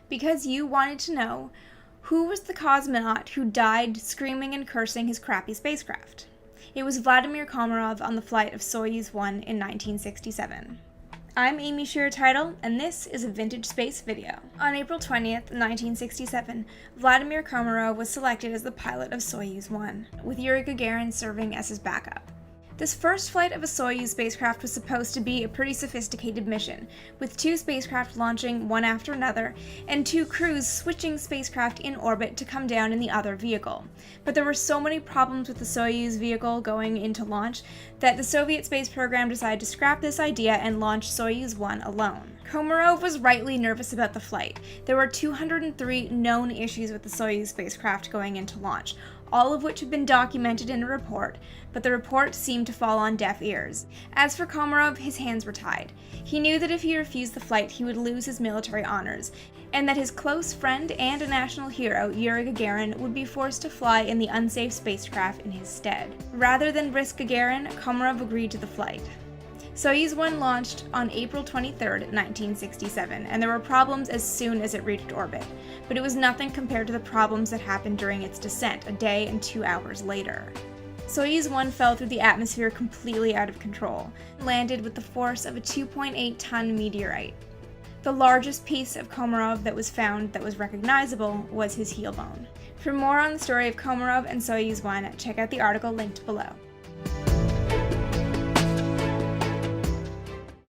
Because you wanted to know, who was the cosmonaut who died screaming and cursing his crappy spacecraft? It was Vladimir Komarov on the flight of Soyuz 1 in 1967. I'm Amy Shearer-Title, and this is a Vintage Space video. On April 20th, 1967, Vladimir Komarov was selected as the pilot of Soyuz 1, with Yuri Gagarin serving as his backup. This first flight of a Soyuz spacecraft was supposed to be a pretty sophisticated mission, with 2 spacecraft launching one after another, and 2 crews switching spacecraft in orbit to come down in the other vehicle. But there were so many problems with the Soyuz vehicle going into launch that the Soviet space program decided to scrap this idea and launch Soyuz 1 alone. Komarov was rightly nervous about the flight. There were 203 known issues with the Soyuz spacecraft going into launch, all of which have been documented in a report, but the report seemed to fall on deaf ears. As for Komarov, his hands were tied. He knew that if he refused the flight, he would lose his military honors, and that his close friend and a national hero, Yuri Gagarin, would be forced to fly in the unsafe spacecraft in his stead. Rather than risk Gagarin, Komarov agreed to the flight. Soyuz 1 launched on April 23, 1967, and there were problems as soon as it reached orbit, but it was nothing compared to the problems that happened during its descent a day and 2 hours later. Soyuz 1 fell through the atmosphere completely out of control, and landed with the force of a 2.8-ton meteorite. The largest piece of Komarov that was found that was recognizable was his heel bone. For more on the story of Komarov and Soyuz 1, check out the article linked below.